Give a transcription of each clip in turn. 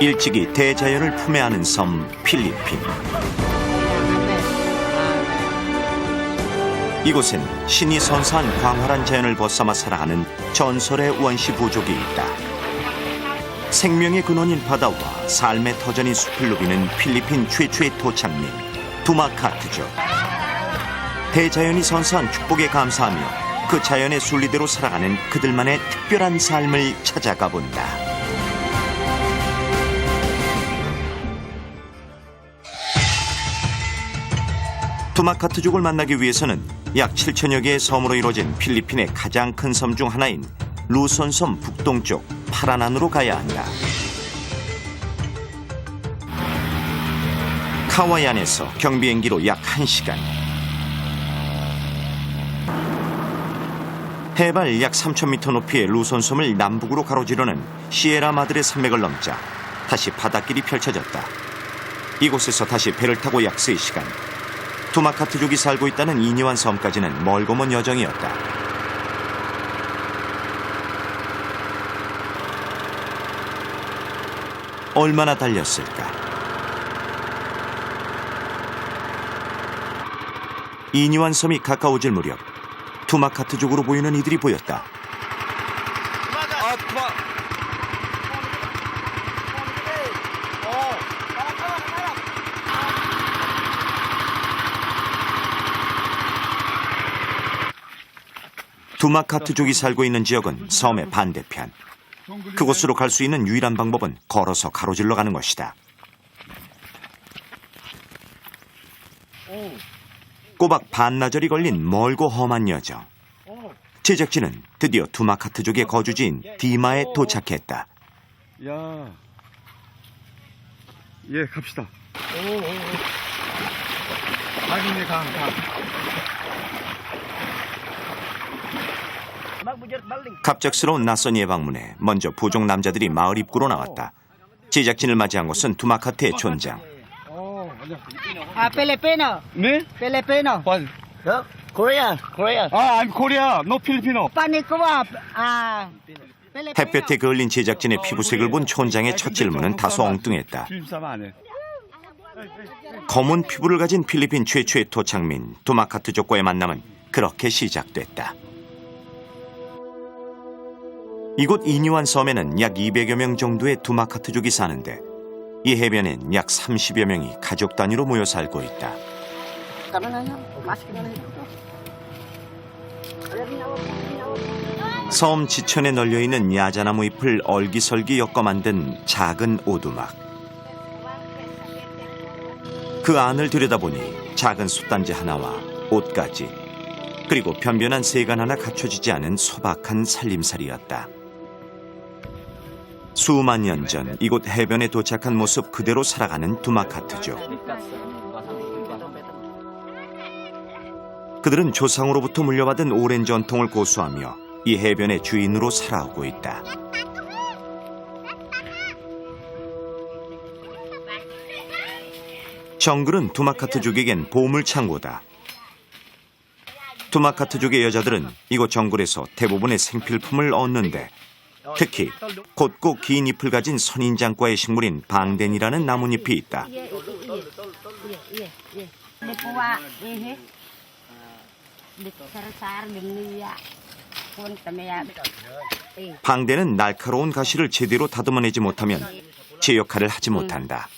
일찍이 대자연을 품에 안은 섬 필리핀. 이곳엔 신이 선사한 광활한 자연을 벗삼아 살아가는 전설의 원시 부족이 있다. 생명의 근원인 바다와 삶의 터전인 숲을 누비는 필리핀 최초의 토착민 두마카트족. 대자연이 선사한 축복에 감사하며 그 자연의 순리대로 살아가는 그들만의 특별한 삶을 찾아가 본다. 두마카트족을 만나기 위해서는 약 7천여 개의 섬으로 이루어진 필리핀의 가장 큰 섬 중 하나인 루손섬 북동쪽 파라난으로 가야 한다. 카와이안에서 경비행기로 약 1시간. 해발 약 3,000m 높이의 루손섬을 남북으로 가로지르는 시에라 마드레 산맥을 넘자 다시 바닷길이 펼쳐졌다. 이곳에서 다시 배를 타고 약 3시간. 두마카트족이 살고 있다는 이니완 섬까지는 멀고 먼 여정이었다. 얼마나 달렸을까? 이니완 섬이 가까워질 무렵 두마카트족으로 보이는 이들이 보였다. 두마카트족이 살고 있는 지역은 섬의 반대편. 그곳으로 갈 수 있는 유일한 방법은 걸어서 가로질러 가는 것이다. 꼬박 반나절이 걸린 멀고 험한 여정. 제작진은 드디어 두마카트족의 거주지인 디마에 도착했다. 야, 예, 갑시다. 강이네, 강. 갑작스러운 낯선 예방문에 먼저 부족 남자들이 마을 입구로 나왔다. 제작진을 맞이한 곳은 두마카트의 촌장. Filipino. 네? Filipino. What? Korea. I'm Korea, no Filipino. Panik ko ba? Filipino. 햇볕에 그을린 제작진의 피부색을 본 촌장의 첫 질문은 다소 엉뚱했다. 필립사마 안 해. 검은 피부를 가진 필리핀 최초의 토착민 두마카트족과의 만남은 그렇게 시작됐다. 이곳 이니완 섬에는 약 200여 명 정도의 두마카트족이 사는데 이 해변엔 약 30여 명이 가족 단위로 모여 살고 있다. 섬 지천에 널려있는 야자나무 잎을 얼기설기 엮어 만든 작은 오두막. 그 안을 들여다보니 작은 숯단지 하나와 옷가지, 그리고 변변한 세간 하나 갖춰지지 않은 소박한 살림살이였다. 수만 년 전 이곳 해변에 도착한 모습 그대로 살아가는 두마카트족. 그들은 조상으로부터 물려받은 오랜 전통을 고수하며 이 해변의 주인으로 살아오고 있다. 정글은 두마카트족에겐 보물창고다. 두마카트족의 여자들은 이곳 정글에서 대부분의 생필품을 얻는데 특히 곧고 긴 잎을 가진 선인장과의 식물인 방덴이라는 나뭇잎이 있다. 방덴은 날카로운 가시를 제대로 다듬어내지 못하면 제 역할을 하지 못한다.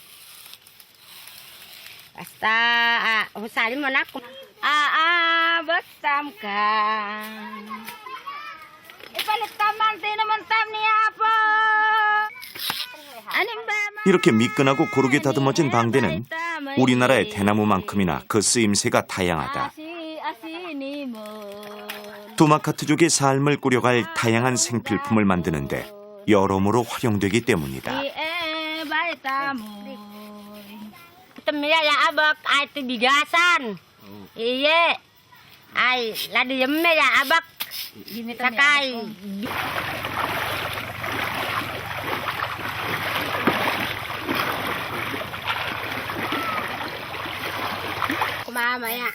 이렇게 미끈하고 고르게 다듬어진 방대는 우리나라의 대나무만큼이나 그 쓰임새가 다양하다. 두마카트족의 삶을 꾸려갈 다양한 생필품을 만드는데 여러모로 활용되기 때문이다.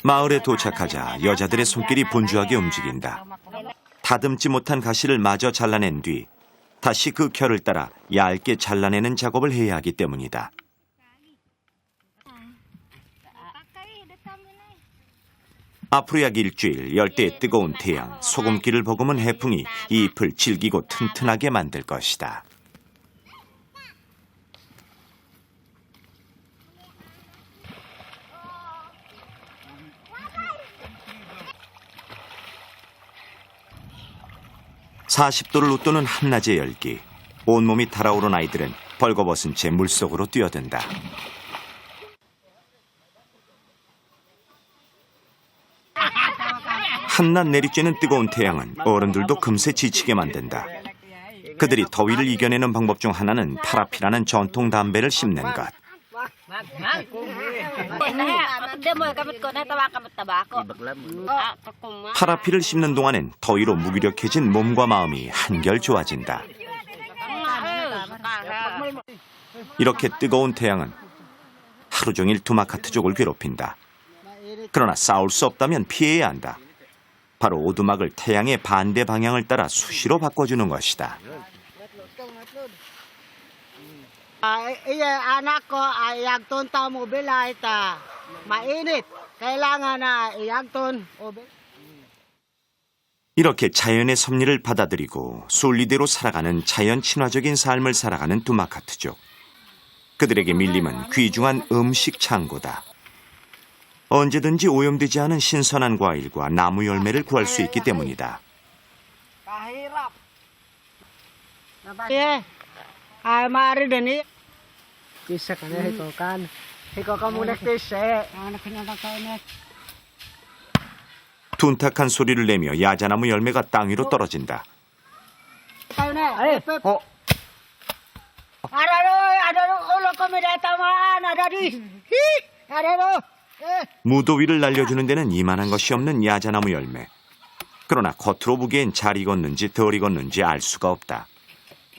마을에 도착하자 여자들의 손길이 분주하게 움직인다. 다듬지 못한 가시를 마저 잘라낸 뒤 다시 그 결을 따라 얇게 잘라내는 작업을 해야 하기 때문이다. 앞으로 약 일주일 열대의 뜨거운 태양, 소금기를 버금은 해풍이 이 잎을 질기고 튼튼하게 만들 것이다. (40도를) 웃도는 한낮의 열기. 온몸이 달아오른 아이들은 벌거벗은 채 물속으로 뛰어든다. 한낮 내리쬐는 뜨거운 태양은 어른들도 금세 지치게 만든다. 그들이 더위를 이겨내는 방법 중 하나는 파라피라는 전통 담배를 씹는 것. 파라피를 씹는 동안엔 더위로 무기력해진 몸과 마음이 한결 좋아진다. 이렇게 뜨거운 태양은 하루 종일 두마카트족을 괴롭힌다. 그러나 싸울 수 없다면 피해야 한다. 바로 오두막을 태양의 반대 방향을 따라 수시로 back주는 것이다. Anak ko ay yagton ta mo bilay ta. Mainit. Kailangan na yagton. 이렇게 자연의 섭리를 받아들이고 순리대로 살아가는 자연 친화적인 삶을 살아가는 두마카트족. 그들에게 밀림은 귀중한 음식 창고다. 언제든지 오염되지 않은 신선한 과일과 나무 열매를 구할 수 있기 때문이다. Ay mari dani. Kisa ka na hiko kan. Hiko ka muna kisa. 둔탁한 소리를 내며 야자나무 열매가 땅 위로 떨어진다. 무더위를 날려주는 데는 이만한 것이 없는 야자나무 열매. 그러나 겉으로 보기엔 잘 익었는지 덜 익었는지 알 수가 없다.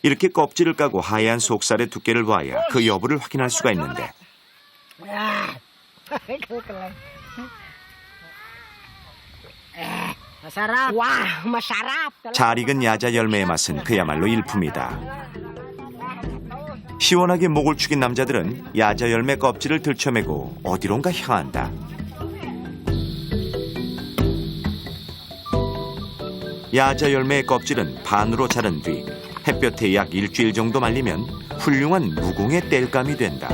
이렇게 껍질을 까고 하얀 속살의 두께를 봐야 그 여부를 확인할 수가 있는데 잘 익은 야자 열매의 맛은 그야말로 일품이다. 시원하게 목을 축인 남자들은 야자 열매 껍질을 들쳐매고 어디론가 향한다. 야자 열매의 껍질은 반으로 자른 뒤 햇볕에 약 일주일 정도 말리면 훌륭한 무공의 땔감이 된다.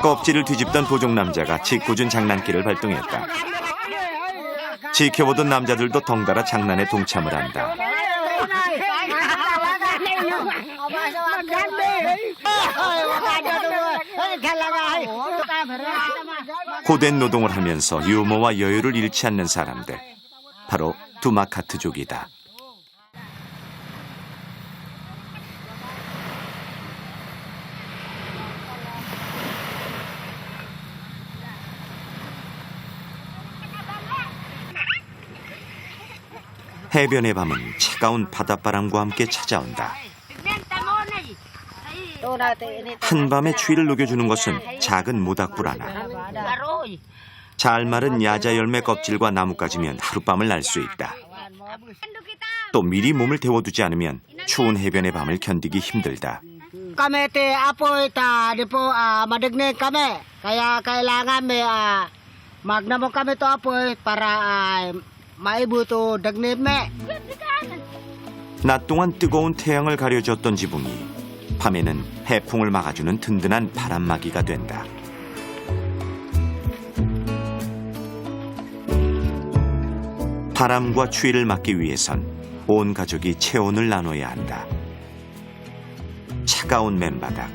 껍질을 뒤집던 도종 남자가 짓궂은 장난기를 발동했다. 지켜보던 남자들도 덩달아 장난에 동참을 한다. 고된 노동을 하면서 유머와 여유를 잃지 않는 사람들, 바로 두마카트족이다. 해변의 밤은 차가운 바닷바람과 함께 찾아온다. 한밤의 추위를 녹여주는 것은 작은 모닥불 하나. 잘 마른 야자 열매 껍질과 나뭇가지면 하룻밤을 날 수 있다. 또 미리 몸을 데워두지 않으면 추운 해변의 밤을 견디기 힘들다. Kami te apoy ta di po madagnig kami. Kaya kailangan may magnamo kami to apoy para maibuto dagnib me. 낮 동안 뜨거운 태양을 가려줬던 지붕이 밤에는 해풍을 막아주는 든든한 바람막이가 된다. 바람과 추위를 막기 위해선 온 가족이 체온을 나눠야 한다. 차가운 맨바닥,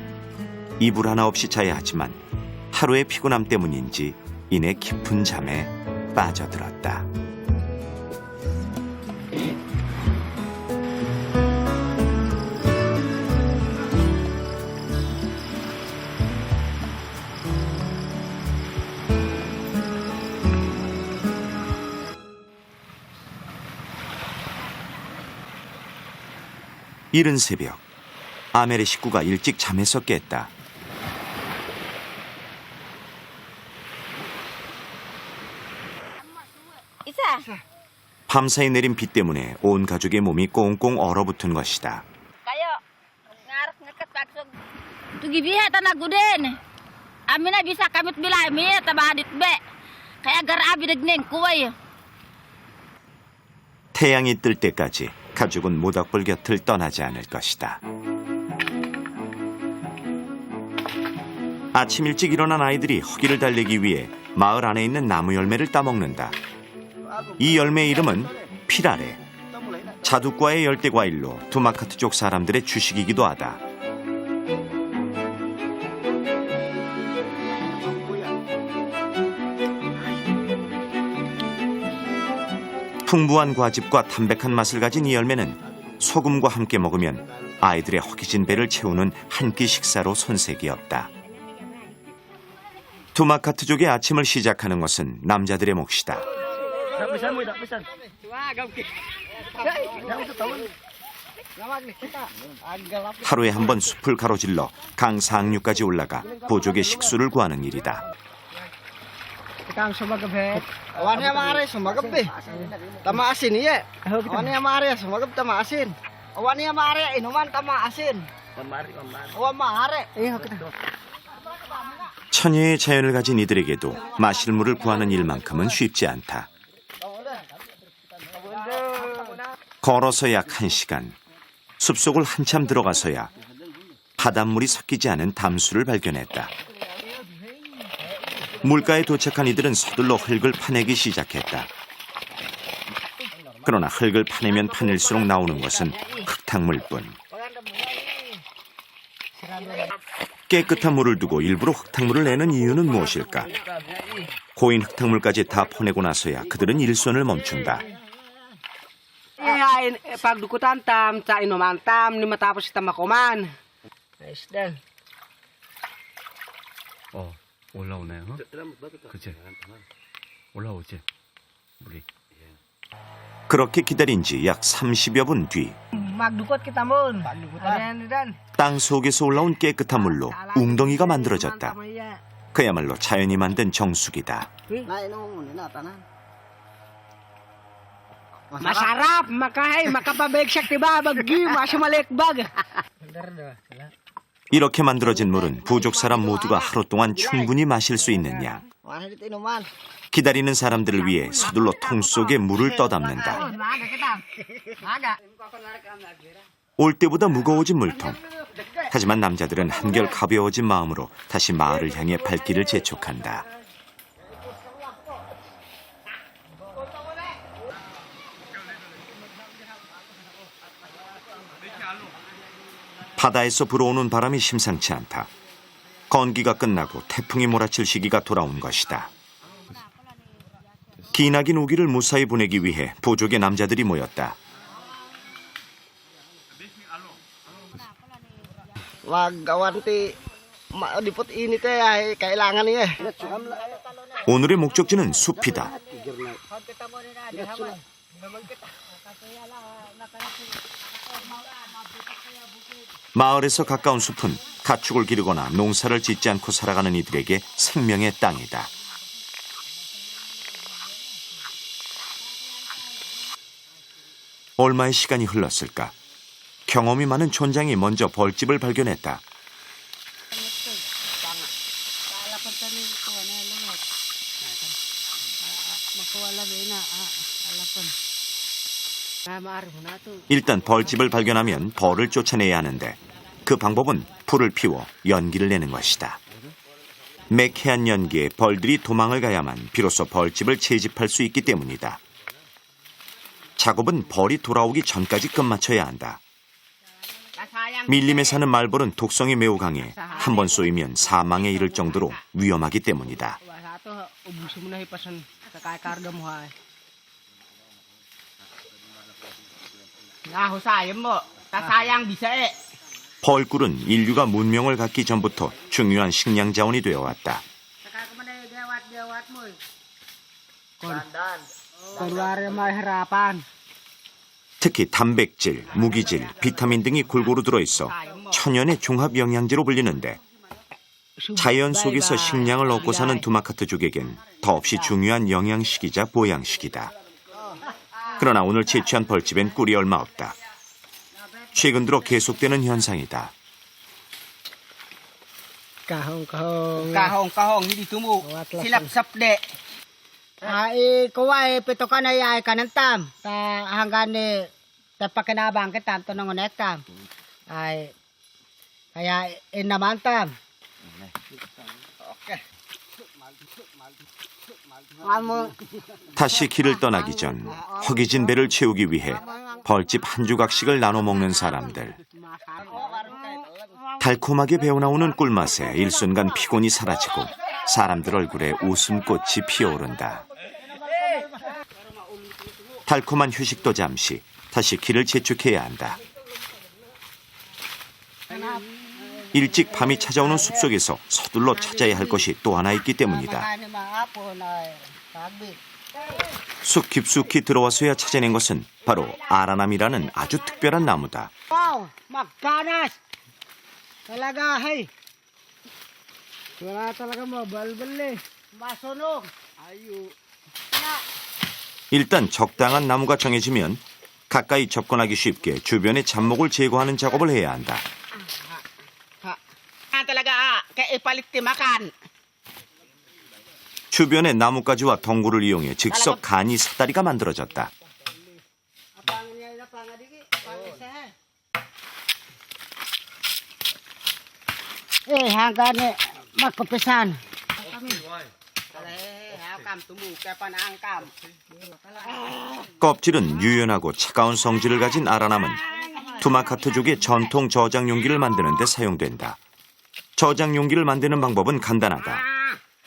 이불 하나 없이 자야 하지만 하루의 피곤함 때문인지 이내 깊은 잠에 빠져들었다. 이른 새벽, 아멜의 식구가 일찍 잠에서 깼다. Isa. 밤사이 내린 비 때문에 온 가족의 몸이 꽁꽁 얼어붙은 것이다. Kayo. Ngarap ngeket pagsog. Tugi biha tanah guden. Amina bisa kamit bilay mi tabadit be. Kaya garabi dagning kuway. 태양이 뜰 때까지 가족은 모닥불 곁을 떠나지 않을 것이다. 아침 일찍 일어난 아이들이 허기를 달래기 위해 마을 안에 있는 나무 열매를 따먹는다. 이 열매의 이름은 피라레. 자두과의 열대 과일로 두마카트족 사람들의 주식이기도 하다. 풍부한 과즙과 담백한 맛을 가진 이 열매는 소금과 함께 먹으면 아이들의 허기진 배를 채우는 한 끼 식사로 손색이 없다. 두마카트족의 아침을 시작하는 것은 남자들의 몫이다. 하루에 한 번 숲을 가로질러 강 상류까지 올라가 부족의 식수를 구하는 일이다. Kang sumagabe. Awannya mare sumagabe. Tama asin iya. Awannya mare sumagab tama asin. Awannya mare inuman tama asin. Awan mare. 천혜의 자연을 가진 이들에게도 마실 물을 구하는 일만큼은 쉽지 않다. 걸어서 약 1시간, 숲속을 한참 들어가서야 바닷물이 섞이지 않은 담수를 발견했다. 물가에 도착한 이들은 서둘러 흙을 파내기 시작했다. 그러나 흙을 파내면 파낼수록 나오는 것은 흙탕물뿐. 깨끗한 물을 두고 일부러 흙탕물을 내는 이유는 무엇일까? 고인 흙탕물까지 다 퍼내고 나서야 그들은 일손을 멈춘다. Ihain pagdukutan tam, sa inuman tam, ni matapos kita makuman. Isdan. 올라오네요. 그치? 올라오지? 물이. 그렇게 기다린 지 약 30여 분 뒤, Magdukot kita mun. Dan. 땅 속에서 올라온 깨끗한 물로 웅덩이가 만들어졌다. 그야말로 자연이 만든 정수기다. Masarap, makahay, makapabegsak diba, bagi, masumalikbag. 이렇게 만들어진 물은 부족 사람 모두가 하루 동안 충분히 마실 수 있는 양. 기다리는 사람들을 위해 서둘러 통 속에 물을 떠담는다. 올 때보다 무거워진 물통. 하지만 남자들은 한결 가벼워진 마음으로 다시 마을을 향해 발길을 재촉한다. 바다에서 불어오는 바람이 심상치 않다. 건기가 끝나고 태풍이 몰아칠 시기가 돌아온 것이다. 기나긴 우기를 무사히 보내기 위해 부족의 남자들이 모였다. Wag awanti dipot ini teh ay kailangan niya. 오늘의 목적지는 숲이다. 마을에서 가까운 숲은 가축을 기르거나 농사를 짓지 않고 살아가는 이들에게 생명의 땅이다. 얼마의 시간이 흘렀을까? 경험이 많은 촌장이 먼저 벌집을 발견했다. 일단 벌집을 발견하면 벌을 쫓아내야 하는데 그 방법은 불을 피워 연기를 내는 것이다. 매캐한 연기에 벌들이 도망을 가야만 비로소 벌집을 채집할 수 있기 때문이다. 작업은 벌이 돌아오기 전까지 끝마쳐야 한다. 밀림에 사는 말벌은 독성이 매우 강해 한 번 쏘이면 사망에 이를 정도로 위험하기 때문이다. 벌꿀은 인류가 문명을 갖기 전부터 중요한 식량 자원이 되어 왔다. 특히 단백질, 무기질, 비타민 등이 골고루 들어있어 천연의 종합 영양제로 불리는데 자연 속에서 식량을 얻고 사는 두마카트족에겐 더없이 중요한 영양식이자 보양식이다. 그러나 오늘 채취한 벌집엔 꿀이 얼마 없다. 최근 들어 계속되는 현상이다. Kahong ini tumbuh silap sapde. Kuwai petokan ay kanantam. Ta hanggan ta pakinabang ketam to nangonektam. Ay kaya inamantam. 다시 길을 떠나기 전 허기진 배를 채우기 위해 벌집 한 조각씩을 나눠 먹는 사람들. 달콤하게 배어나오는 꿀맛에 일순간 피곤이 사라지고 사람들 얼굴에 웃음꽃이 피어오른다. 달콤한 휴식도 잠시 다시 길을 재촉해야 한다. 일찍 밤이 찾아오는 숲속에서 서둘러 찾아야 할 것이 또 하나 있기 때문이다. 숲 깊숙이 들어와서야 찾아낸 것은 바로 아라남이라는 아주 특별한 나무다. Talaga, hey. Wala talaga mabalbal eh. Masunog. Ayo. 일단 적당한 나무가 정해지면 가까이 접근하기 쉽게 주변의 잡목을 제거하는 작업을 해야 한다. Talaga, kaya ipalit timakan. 주변의 나뭇가지와 덩굴을 이용해 즉석 간이 사다리가 만들어졌다. Hanggang magkapisan. 껍질은 유연하고 차가운 성질을 가진 아라남은 두마카트족의 전통 저장 용기를 만드는 데 사용된다. 저장 용기를 만드는 방법은 간단하다.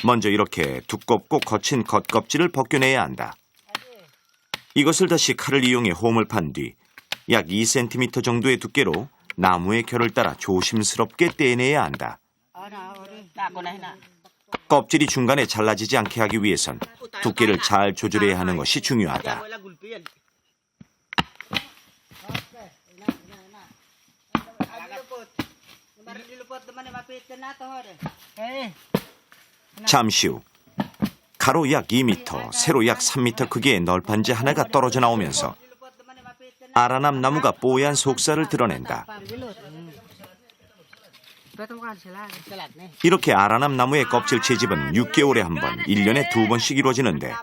먼저 이렇게 두껍고 거친 겉껍질을 벗겨내야 한다. 이것을 다시 칼을 이용해 홈을 판 뒤 약 2cm 정도의 두께로 나무의 결을 따라 조심스럽게 떼내야 한다. 껍질이 중간에 잘라지지 않게 하기 위해선 두께를 잘 조절해야 하는 것이 중요하다. 잠시 후 가로 약 2m, 세로 약 3m 크기의 널판지 하나가 떨어져 나오면서 아라남 나무가 뽀얀 속살을 드러낸다. 이렇게 아라남 나무의 껍질 채집은 6개월에 한 번, 1년에 2번씩 이루어지는데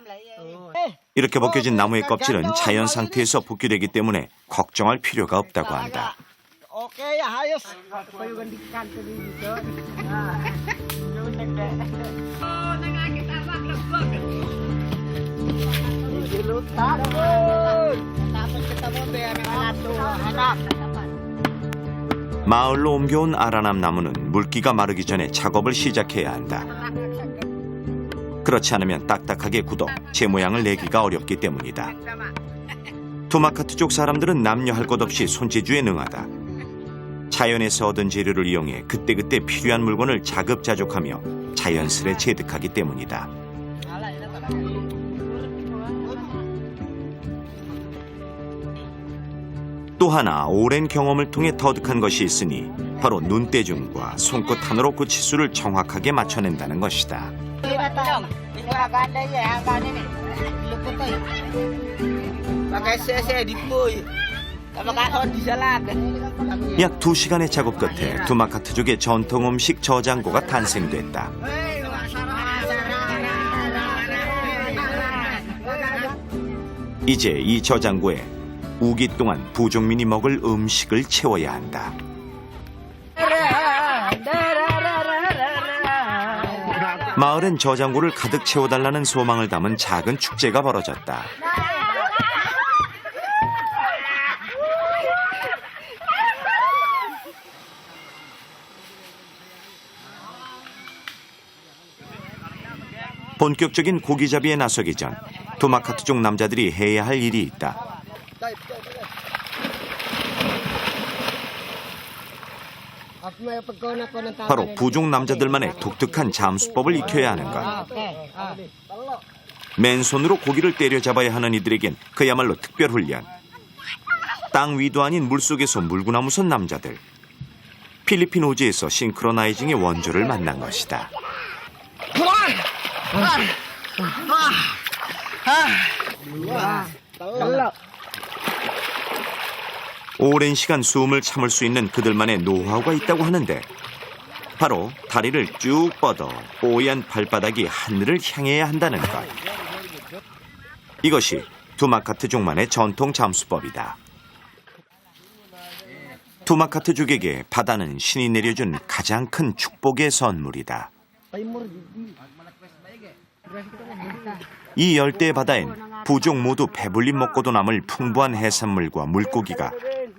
이렇게 벗겨진 나무의 껍질은 자연 상태에서 복귀되기 때문에 걱정할 필요가 없다고 한다. 마을로 옮겨온 아라남 나무는 물기가 마르기 전에 작업을 시작해야 한다. 그렇지 않으면 딱딱하게 굳어 제 모양을 내기가 어렵기 때문이다. 두마카트족 사람들은 남녀 할 것 없이 손재주에 능하다. 자연에서 얻은 재료를 이용해 그때그때 필요한 물건을 자급자족하며 자연스레 체득하기 때문이다. 또 하나 오랜 경험을 통해 터득한 것이 있으니 바로 눈대중과 손끝 하나로 그 치수를 정확하게 맞춰낸다는 것이다. 약 2시간의 작업 끝에 두마카트족의 전통 음식 저장고가 탄생됐다. 이제 이 저장고에 우기 동안 부족민이 먹을 음식을 채워야 한다. 마을엔 저장고를 가득 채워달라는 소망을 담은 작은 축제가 벌어졌다. 본격적인 고기잡이에 나서기 전 두마카트족 남자들이 해야 할 일이 있다. 바로 부족 남자들만의 독특한 잠수법을 익혀야 하는 것. 맨손으로 고기를 때려잡아야 하는 이들에겐 그야말로 특별 훈련. 땅 위도 아닌 물속에서 물구나무 선 남자들. 필리핀 오지에서 싱크로나이징의 원조를 만난 것이다. 오랜 시간 숨을 참을 수 있는 그들만의 노하우가 있다고 하는데 바로 다리를 쭉 뻗어 뽀얀 발바닥이 하늘을 향해야 한다는 것. 이것이 두마카트족만의 전통 잠수법이다. 두마카트족에게 바다는 신이 내려준 가장 큰 축복의 선물이다. 이 열대 바다엔 부족 모두 배불리 먹고도 남을 풍부한 해산물과 물고기가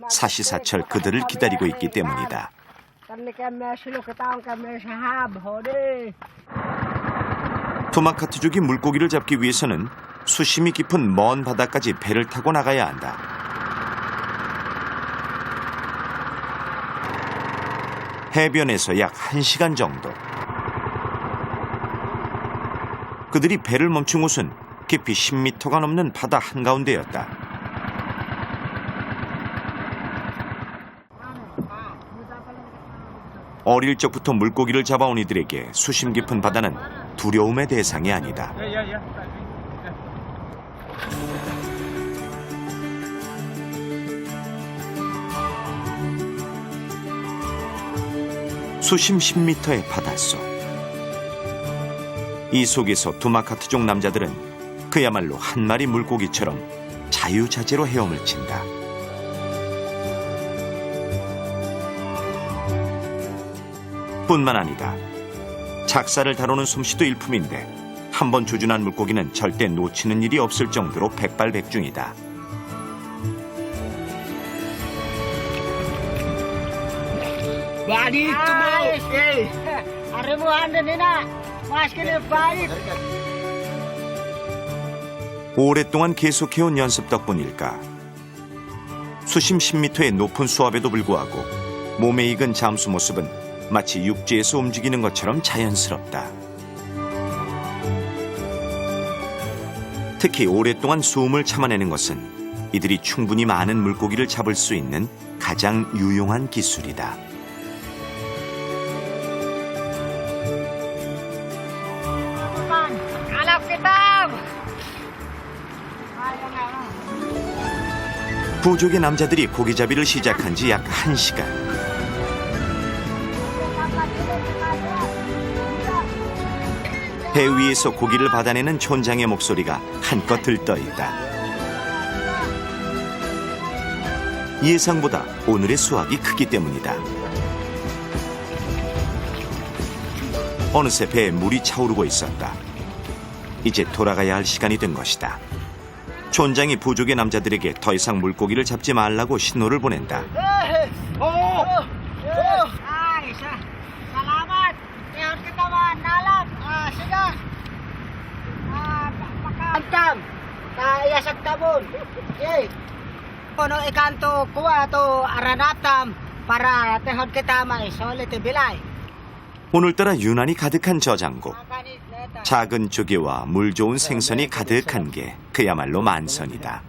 사시사철 그들을 기다리고 있기 때문이다. 두마카트족이 물고기를 잡기 위해서는 수심이 깊은 먼 바다까지 배를 타고 나가야 한다. 해변에서 약 1시간 정도. 그들이 배를 멈춘 곳은 깊이 10m가 넘는 바다 한가운데였다. 어릴 적부터 물고기를 잡아온 이들에게 수심 깊은 바다는 두려움의 대상이 아니다. 수심 10m의 바닷속. 이 속에서 두마카트족 남자들은 그야말로 한 마리 물고기처럼 자유자재로 헤엄을 친다. 뿐만 아니다. 작사를 다루는 솜씨도 일품인데 한 번 조준한 물고기는 절대 놓치는 일이 없을 정도로 백발백중이다. 오랫동안 계속해온 연습 덕분일까? 수심 10m의 높은 수압에도 불구하고 몸에 익은 잠수 모습은 마치 육지에서 움직이는 것처럼 자연스럽다. 특히 오랫동안 숨을 참아내는 것은 이들이 충분히 많은 물고기를 잡을 수 있는 가장 유용한 기술이다. 부족의 남자들이 고기잡이를 시작한 지 약 1시간. 배 위에서 고기를 받아내는 촌장의 목소리가 한껏 들떠있다. 예상보다 오늘의 수확이 크기 때문이다. 어느새 배에 물이 차오르고 있었다. 이제 돌아가야 할 시간이 된 것이다. 촌장이 부족의 남자들에게 더 이상 물고기를 잡지 말라고 신호를 보낸다. 오늘따라 유난히 가득한 저장고. 작은 조개와 물 좋은 생선이 가득한 게 그야말로 만선이다.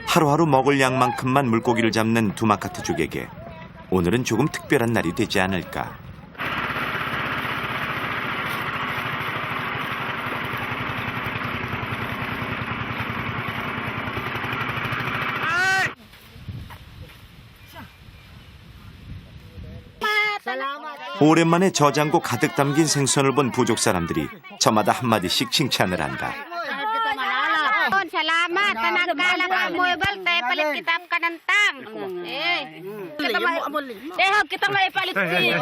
하루하루 먹을 양만큼만 물고기를 잡는 두마카트족에게 오늘은 조금 특별한 날이 되지 않을까. 오랜만에 저장고 가득 담긴 생선을 본 부족 사람들이 저마다 한마디씩 칭찬을 한다. Salamat, tanagkala ka mo ibal, tayo palit kita ka ng tang. Kita may palit si.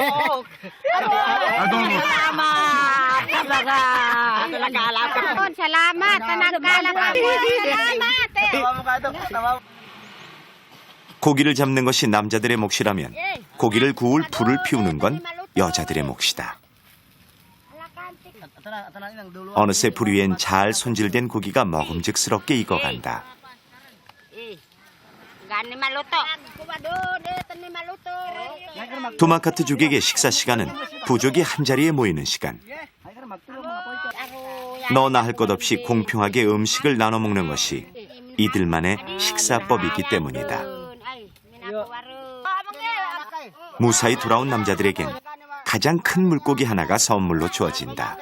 Salamat, talaga. Salamat, tanagkala ka mo. Salamat. 고기를 잡는 것이 남자들의 몫이라면 고기를 구울 불을 피우는 건 여자들의 몫이다. 어느새 불 위엔 잘 손질된 고기가 먹음직스럽게 익어간다. 두마카트족에게 식사 시간은 부족이 한자리에 모이는 시간. 너나 할 것 없이 공평하게 음식을 나눠 먹는 것이 이들만의 식사법이기 때문이다. 무사히 돌아온 남자들에겐 가장 큰 물고기 하나가 선물로 주어진다.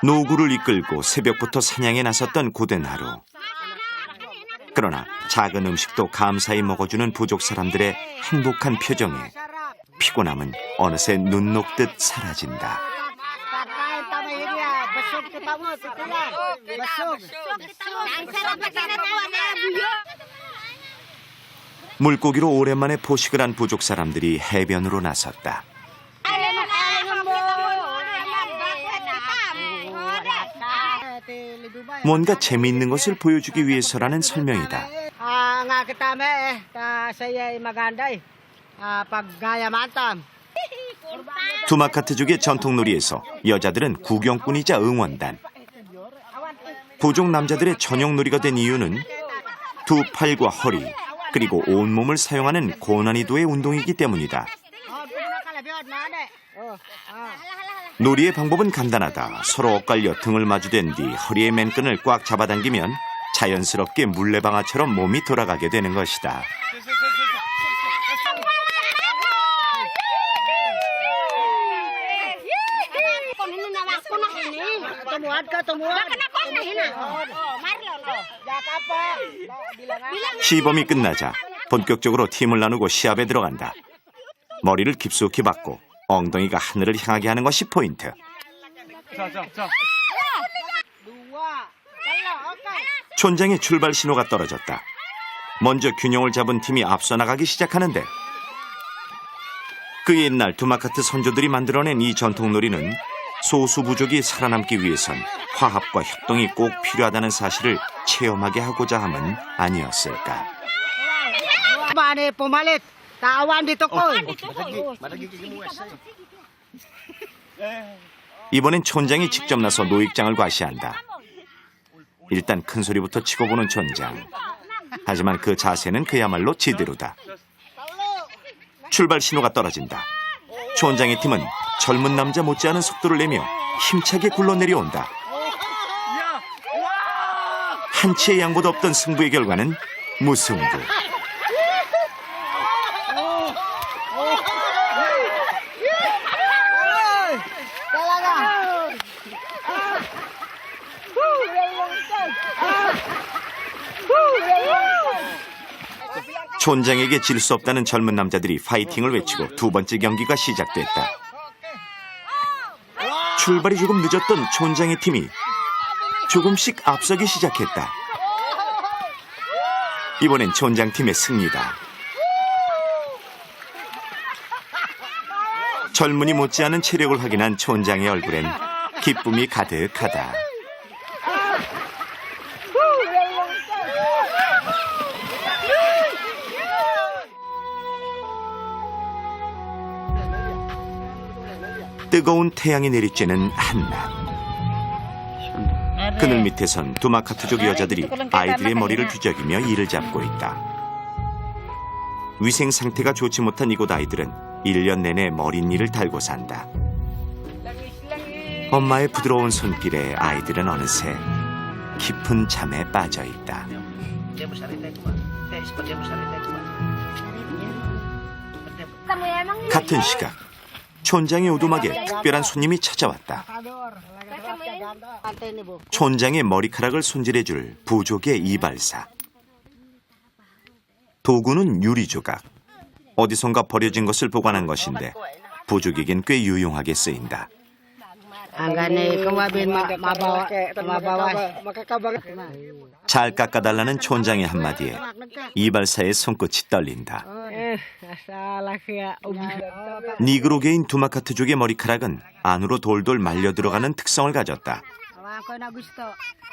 노구를 이끌고 새벽부터 사냥에 나섰던 고된 하루. 그러나 작은 음식도 감사히 먹어주는 부족 사람들의 행복한 표정에 피곤함은 어느새 눈 녹듯 사라진다. 물고기로 오랜만에 포식을 한 부족 사람들이 해변으로 나섰다. 뭔가 재미있는 것을 보여주기 위해서라는 설명이다. Nga kita me saya maganda pag gaya mantam. 두마카트족의 전통놀이에서 여자들은 구경꾼이자 응원단, 부족 남자들의 전용 놀이가 된 이유는 두 팔과 허리 그리고 온몸을 사용하는 고난이도의 운동이기 때문이다. 놀이의 방법은 간단하다. 서로 엇갈려 등을 마주댄 뒤 허리의 맨끈을 꽉 잡아당기면 자연스럽게 물레방아처럼 몸이 돌아가게 되는 것이다. 시범이 끝나자 본격적으로 팀을 나누고 시합에 들어간다. 머리를 깊숙이 박고 엉덩이가 하늘을 향하게 하는 것이 포인트. 촌장의 출발 신호가 떨어졌다. 먼저 균형을 잡은 팀이 앞서 나가기 시작하는데, 그 옛날 두마카트 선조들이 만들어낸 이 전통놀이는 소수 부족이 살아남기 위해선 화합과 협동이 꼭 필요하다는 사실을 체험하게 하고자 함은 아니었을까. Mane pumalit. Tawan dito ko. 이번엔 촌장이 직접 나서 노익장을 과시한다. 일단 큰 소리부터 치고 보는 촌장. 하지만 그 자세는 그야말로 제대로다. 출발 신호가 떨어진다. 촌장의 팀은 젊은 남자 못지않은 속도를 내며 힘차게 굴러내려온다. 한치의 양보도 없던 승부의 결과는 무승부. 촌장에게 질 수 없다는 젊은 남자들이 파이팅을 외치고 두 번째 경기가 시작됐다. 출발이 조금 늦었던 촌장의 팀이 조금씩 앞서기 시작했다. 이번엔 촌장팀의 승리다. 젊은이 못지않은 체력을 확인한 촌장의 얼굴엔 기쁨이 가득하다. 뜨거운 태양이 내리쬐는 한낮. 그늘 밑에선 두마카트족 여자들이 아이들의 머리를 뒤적이며 이를 잡고 있다. 위생 상태가 좋지 못한 이곳 아이들은 1년 내내 머릿일을 달고 산다. 엄마의 부드러운 손길에 아이들은 어느새 깊은 잠에 빠져 있다. 같은 시각 촌장의 오두막에 특별한 손님이 찾아왔다. 촌장의 머리카락을 손질해줄 부족의 이발사. 도구는 유리조각. 어디선가 버려진 것을 보관한 것인데 부족에겐 꽤 유용하게 쓰인다. 잘 깎아달라는 촌장의 한마디에 이발사의 손끝이 떨린다. 니그로계인 두마카트족의 머리카락은 안으로 돌돌 말려 들어가는 특성을 가졌다.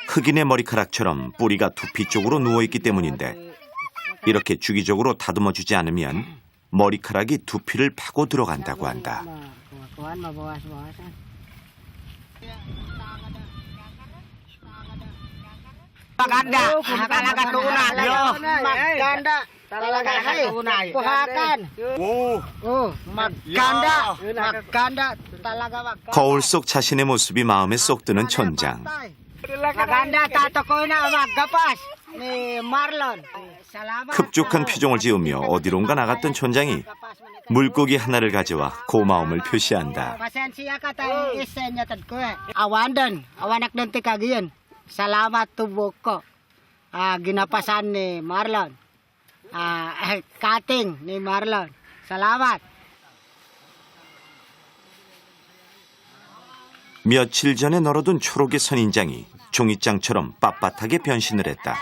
흑인의 머리카락처럼 뿌리가 두피 쪽으로 누워있기 때문인데 이렇게 주기적으로 다듬어주지 않으면 머리카락이 두피를 파고 들어간다고 한다. Maganda. Talaga tunay. Maganda. Talaga tunay. Puhakan. Maganda. Maganda. Talaga maganda. 거울 속 자신의 모습이 마음에 쏙 드는 촌장. Maganda tato ko na maggapas ni Marlon. Salamat. 흡족한 표정을 지으며 어디론가 나갔던 촌장이 물고기 하나를 가져와 고마움을 표시한다. Pasensya ka tayo isenya tad ko. Awandan, awanak ng tikagiyan. Salamat tubok ko. Ginapasan ni Marlon. Cutting ni Marlon. Salamat. 며칠 전에 널어둔 초록의 선인장이 종이장처럼 빳빳하게 변신을 했다.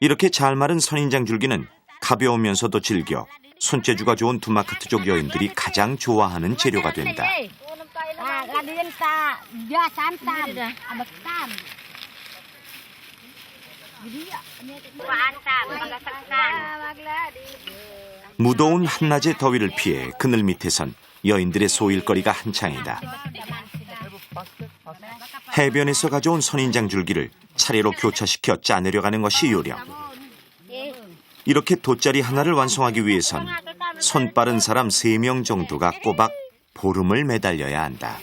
이렇게 잘 마른 선인장 줄기는 가벼우면서도 질겨 손재주가 좋은 두마카트족 여인들이 가장 좋아하는 재료가 된다. 무더운 한낮의 더위를 피해 그늘 밑에선 여인들의 소일거리가 한창이다. 해변에서 가져온 선인장 줄기를 차례로 교차시켜 짜내려가는 것이 요령. 이렇게 돗자리 하나를 완성하기 위해선 손 빠른 사람 3명 정도가 꼬박 보름을 매달려야 한다.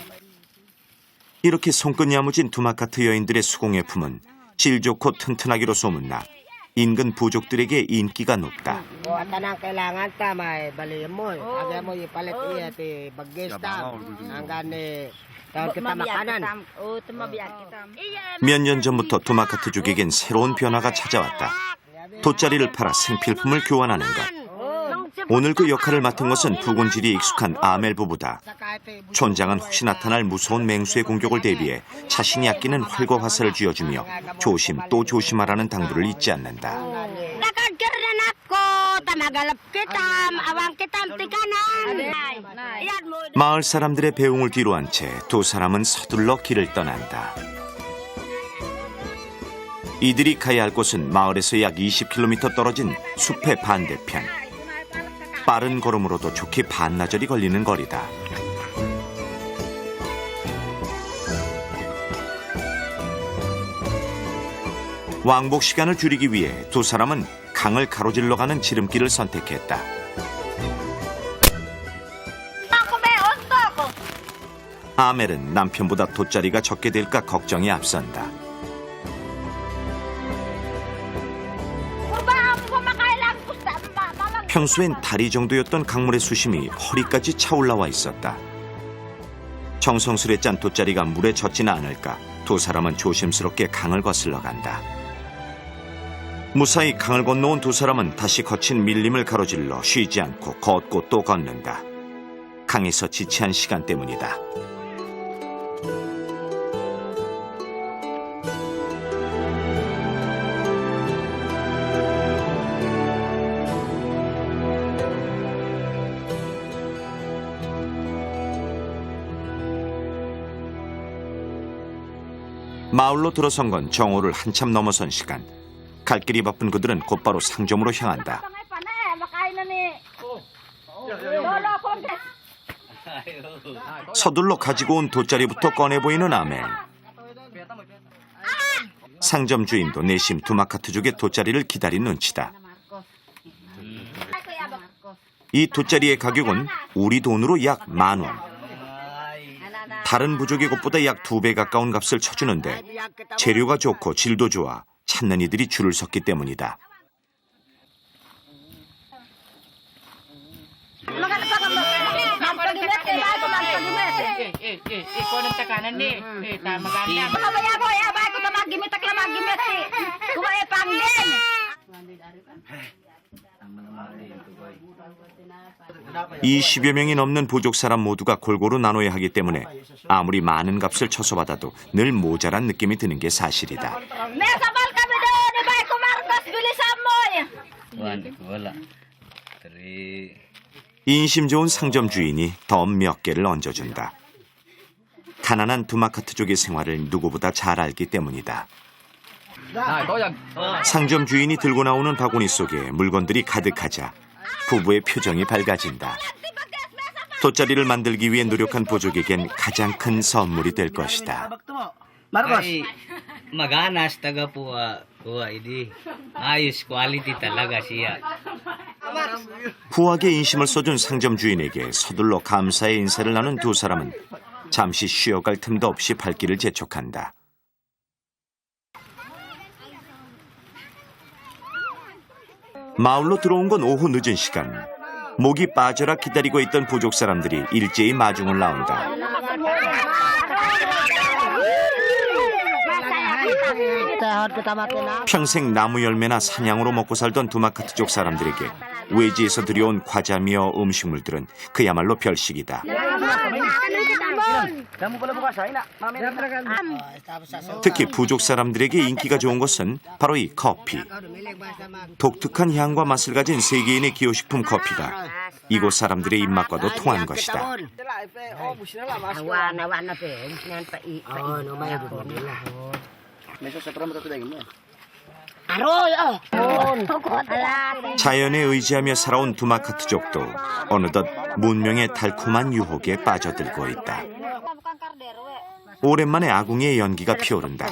이렇게 손끝 야무진 두마카트 여인들의 수공예품은 질 좋고 튼튼하기로 소문나 인근 부족들에게 인기가 높다. Tanang kailangan ta may balim mo. Aga mo ipalit iya ti baggesta. Hanggang ni daon kita makanan. 몇 년 전부터 두마카트족에겐 새로운 변화가 찾아왔다. 돗자리를 팔아 생필품을 교환하는 것. 오늘 그 역할을 맡은 것은 부곤질이 익숙한 아멜 부부다. 촌장은 혹시 나타날 무서운 맹수의 공격을 대비해 자신이 아끼는 활과 화살을 쥐어주며 조심 또 조심하라는 당부를 잊지 않는다. 마을 사람들의 배웅을 뒤로한 채 두 사람은 서둘러 길을 떠난다. 이들이 가야 할 곳은 마을에서 약 20km 떨어진 숲의 반대편. 빠른 걸음으로도 좋게 반나절이 걸리는 거리다. 왕복 시간을 줄이기 위해 두 사람은 강을 가로질러 가는 지름길을 선택했다. 아멜은 남편보다 돗자리가 적게 될까 걱정이 앞선다. 평소엔 다리 정도였던 강물의 수심이 허리까지 차올라와 있었다. 정성스레 짠 돗자리가 물에 젖지는 않을까 두 사람은 조심스럽게 강을 거슬러 간다. 무사히 강을 건너온 두 사람은 다시 거친 밀림을 가로질러 쉬지 않고 걷고 또 걷는다. 강에서 지체한 시간 때문이다. 마을로 들어선 건 정오를 한참 넘어선 시간. 갈 길이 바쁜 그들은 곧바로 상점으로 향한다. 서둘러 가지고 온 돗자리부터 꺼내 보이는 아멜. 상점 주인도 내심 두마카트족의 돗자리를 기다린 눈치다. 이 돗자리의 가격은 우리 돈으로 약 10,000원. 다른 부족의 것보다 약 2배 가까운 값을 쳐주는데 재료가 좋고 질도 좋아 찾는 이들이 줄을 섰기 때문이다. 이 10여 명이 넘는 부족 사람 모두가 골고루 나눠야 하기 때문에 아무리 많은 값을 쳐서 받아도 늘 모자란 느낌이 드는 게 사실이다. 인심 좋은 상점 주인이 덤 몇 개를 얹어준다. 가난한 두마카트족의 생활을 누구보다 잘 알기 때문이다. 상점 주인이 들고 나오는 바구니 속에 물건들이 가득하자 부부의 표정이 밝아진다. 돗자리를 만들기 위해 노력한 부족에겐 가장 큰 선물이 될 것이다. Ay, maganas taga po ini. Ayos quality talaga siya. 부하게 인심을 써준 상점 주인에게 서둘러 감사의 인사를 나눈 두 사람은 잠시 쉬어갈 틈도 없이 발길을 재촉한다. 마을로 들어온 건 오후 늦은 시간. 목이 빠져라 기다리고 있던 부족 사람들이 일제히 마중을 나온다. 평생 나무 열매나 사냥으로 먹고 살던 두마카트족 사람들에게 외지에서 들여온 과자며 음식물들은 그야말로 별식이다. 특히 부족 사람들에게 인기가 좋은 것은 바로 이 커피. 독특한 향과 맛을 가진 세계인의 기호식품 커피가 이곳 사람들의 입맛과도 통한 것이다. 자연에 의지하며 살아온 두마카트족도 어느덧 문명의 달콤한 유혹에 빠져들고 있다. 오랜만에 아궁이의 연기가 피오른다.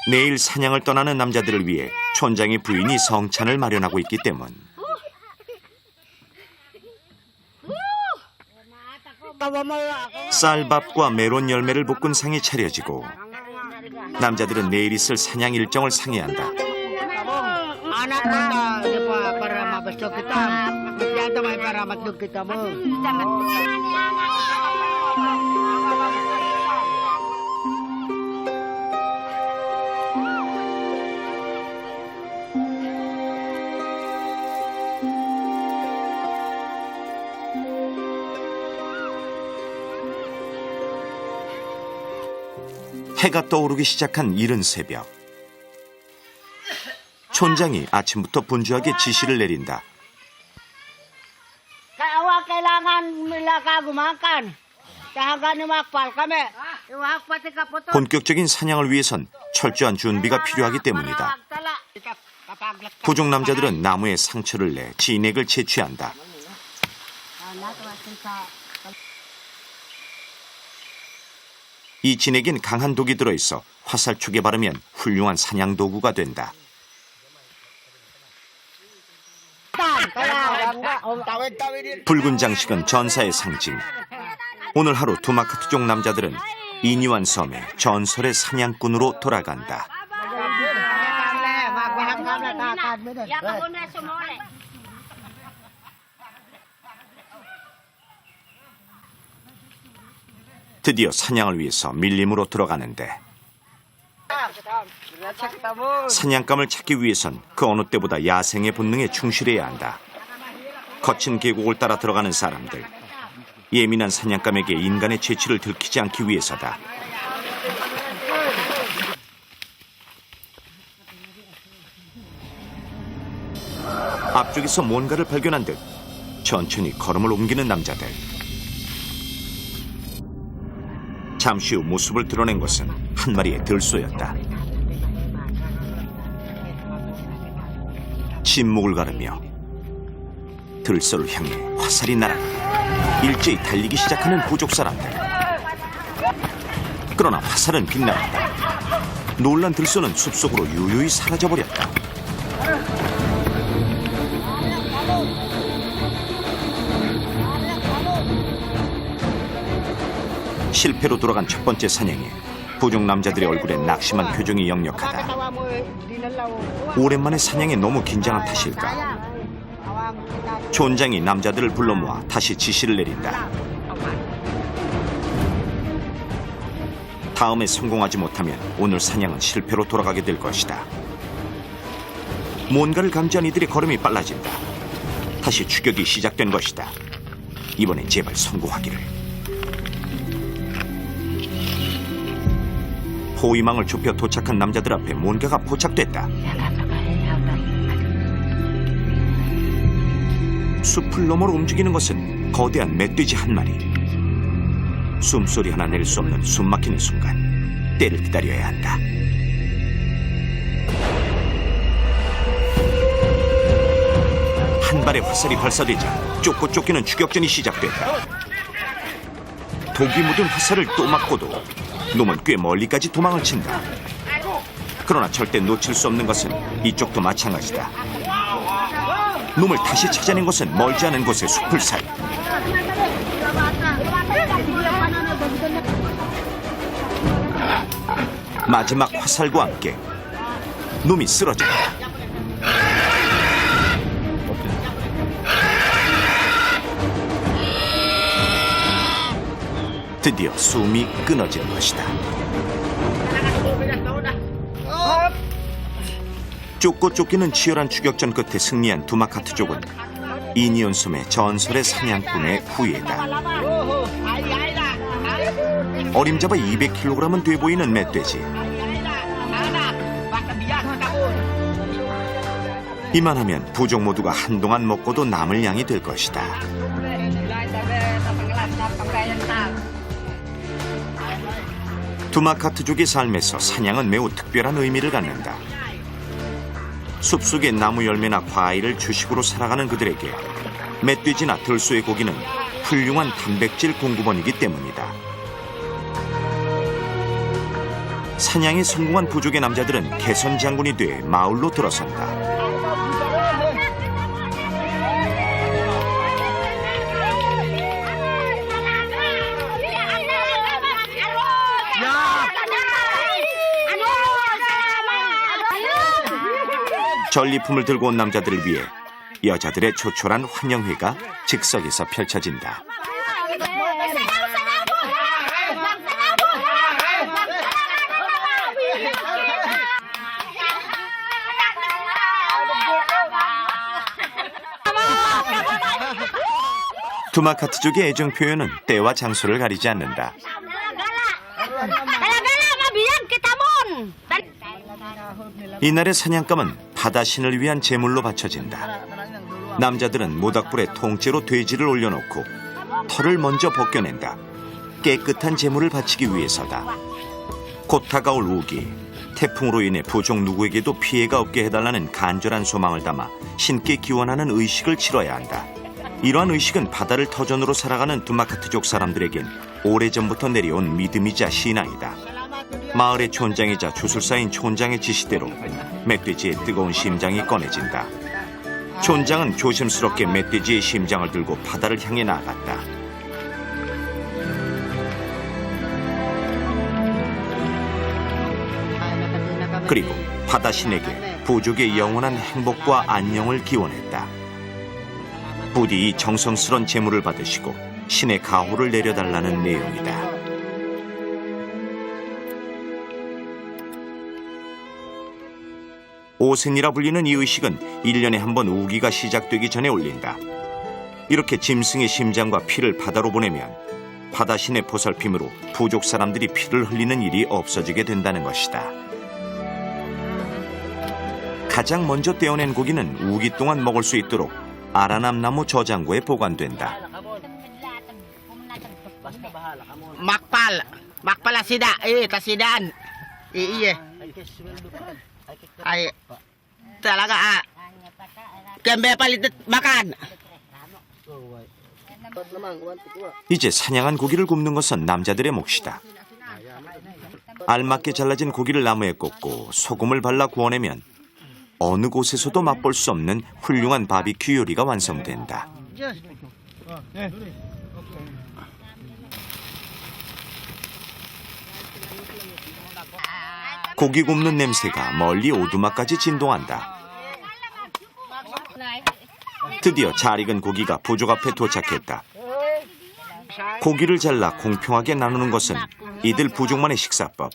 내일 사냥을 떠나는 남자들을 위해 촌장의 부인이 성찬을 마련하고 있기 때문. 쌀밥과 메론 열매를 볶은 상이 차려지고 남자들은 내일 있을 사냥 일정을 상의한다. 해가 떠오르기 시작한 이른 새벽. 촌장이 아침부터 분주하게 지시를 내린다. 본격적인 사냥을 위해선 철저한 준비가 필요하기 때문이다. 부족 남자들은 나무에 상처를 내 진액을 채취한다. 이 진액엔 강한 독이 들어있어 화살촉에 바르면 훌륭한 사냥 도구가 된다. 붉은 장식은 전사의 상징. 오늘 하루 두마카트족 남자들은 이니완 섬의 전설의 사냥꾼으로 돌아간다. 드디어 사냥을 위해서 밀림으로 들어가는데 사냥감을 찾기 위해선 그 어느 때보다 야생의 본능에 충실해야 한다. 거친 계곡을 따라 들어가는 사람들. 예민한 사냥감에게 인간의 재치를 들키지 않기 위해서다. 앞쪽에서 뭔가를 발견한 듯 천천히 걸음을 옮기는 남자들. 잠시 후 모습을 드러낸 것은 한 마리의 들소였다. 침묵을 가르며 들소를 향해 화살이 날아 일제히 달리기 시작하는 부족 사람들. 그러나 화살은 빗나간다. 놀란 들소는 숲속으로 유유히 사라져버렸다. 실패로 돌아간 첫 번째 사냥에 부족 남자들의 얼굴에 낙심한 표정이 역력하다. 오랜만에 사냥에 너무 긴장한 탓일까? 촌장이 남자들을 불러 모아 다시 지시를 내린다. 다음에 성공하지 못하면 오늘 사냥은 실패로 돌아가게 될 것이다. 뭔가를 감지한 이들의 걸음이 빨라진다. 다시 추격이 시작된 것이다. 이번엔 제발 성공하기를. 포위망을 좁혀 도착한 남자들 앞에 뭔가가 포착됐다. 숲을 너머로 움직이는 것은 거대한 멧돼지 한 마리. 숨소리 하나 낼 수 없는 숨막히는 순간 때를 기다려야 한다. 한 발의 화살이 발사되자 쫓고 쫓기는 추격전이 시작됐다. 독이 묻은 화살을 또 맞고도 놈은 꽤 멀리까지 도망을 친다. 그러나 절대 놓칠 수 없는 것은 이쪽도 마찬가지다. 놈을 다시 찾아낸 것은 멀지 않은 곳의 숲을 사이. 마지막 화살과 함께 놈이 쓰러졌다. 드디어 숨이 끊어질 것이다. 쫓고 쫓기는 치열한 추격전 끝에 승리한 두마카트족은 이니온섬의 전설의 사냥꾼의 후예다. 어림잡아 200kg은 돼 보이는 멧돼지. 이만하면 부족 모두가 한동안 먹고도 남을 양이 될 것이다. 두마카트족의 삶에서 사냥은 매우 특별한 의미를 갖는다. 숲속의 나무 열매나 과일을 주식으로 살아가는 그들에게 멧돼지나 들소의 고기는 훌륭한 단백질 공급원이기 때문이다. 사냥에 성공한 부족의 남자들은 개선 장군이 돼 마을로 들어선다. 전리품을 들고 온 남자들을 위해 여자들의 조촐한 환영회가 즉석에서 펼쳐진다. 두마카트족의 애정 표현은 때와 장소를 가리지 않는다. 이날의 사냥감은 바다신을 위한 제물로 바쳐진다. 남자들은 모닥불에 통째로 돼지를 올려놓고 털을 먼저 벗겨낸다. 깨끗한 제물을 바치기 위해서다. 곧 다가올 우기, 태풍으로 인해 부족 누구에게도 피해가 없게 해달라는 간절한 소망을 담아 신께 기원하는 의식을 치러야 한다. 이러한 의식은 바다를 터전으로 살아가는 두마카트족 사람들에겐 오래전부터 내려온 믿음이자 신앙이다. 마을의 촌장이자 주술사인 촌장의 지시대로 멧돼지의 뜨거운 심장이 꺼내진다. 촌장은 조심스럽게 멧돼지의 심장을 들고 바다를 향해 나아갔다. 그리고 바다신에게 부족의 영원한 행복과 안녕을 기원했다. 부디 이 정성스런 제물을 받으시고 신의 가호를 내려달라는 내용이다. 오센이라 불리는 이 의식은 1년에 한 번 우기가 시작되기 전에 올린다. 이렇게 짐승의 심장과 피를 바다로 보내면 바다신의 보살핌으로 부족 사람들이 피를 흘리는 일이 없어지게 된다는 것이다. 가장 먼저 떼어낸 고기는 우기 동안 먹을 수 있도록 아라남나무 저장고에 보관된다. Makpala sida, tasidaan. Iye. Ay, talaga Kembe palit makan. 이제 사냥한 고기를 굽는 것은 남자들의 몫이다. 알맞게 잘라진 고기를 나무에 꽂고 소금을 발라 구워내면 어느 곳에서도 맛볼 수 없는 훌륭한 바비큐 요리가 완성된다. 고기 굽는 냄새가 멀리 오두막까지 진동한다. 드디어 잘 익은 고기가 부족 앞에 도착했다. 고기를 잘라 공평하게 나누는 것은 이들 부족만의 식사법.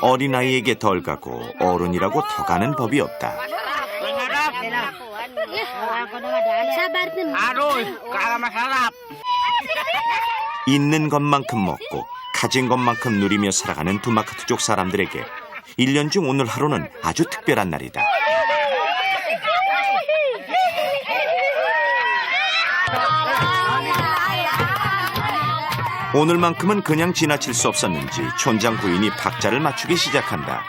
어린아이에게 덜 가고 어른이라고 더 가는 법이 없다. 있는 것만큼 먹고 가진 것만큼 누리며 살아가는 두마카트족 사람들에게 1년 중 오늘 하루는 아주 특별한 날이다. 오늘만큼은 그냥 지나칠 수 없었는지 촌장 부인이 박자를 맞추기 시작한다.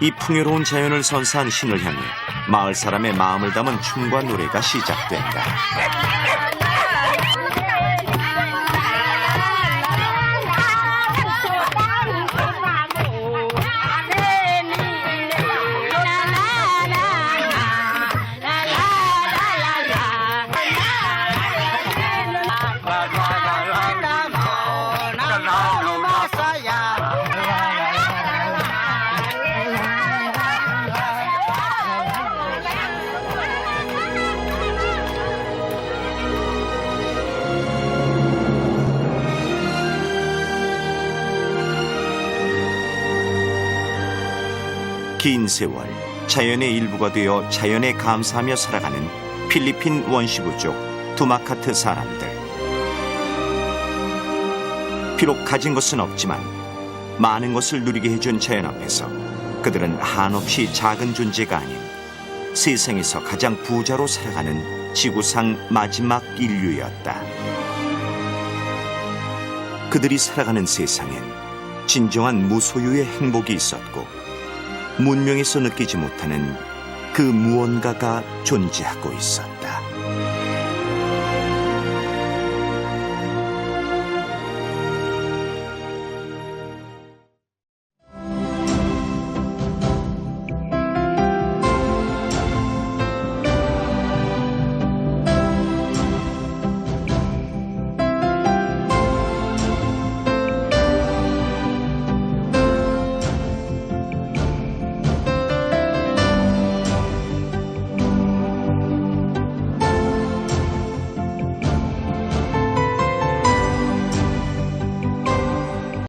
이 풍요로운 자연을 선사한 신을 향해 마을 사람의 마음을 담은 춤과 노래가 시작된다. 긴 세월 자연의 일부가 되어 자연에 감사하며 살아가는 필리핀 원시부족 두마카트 사람들. 비록 가진 것은 없지만 많은 것을 누리게 해준 자연 앞에서 그들은 한없이 작은 존재가 아닌 세상에서 가장 부자로 살아가는 지구상 마지막 인류였다. 그들이 살아가는 세상엔 진정한 무소유의 행복이 있었고 문명에서 느끼지 못하는 그 무언가가 존재하고 있었다.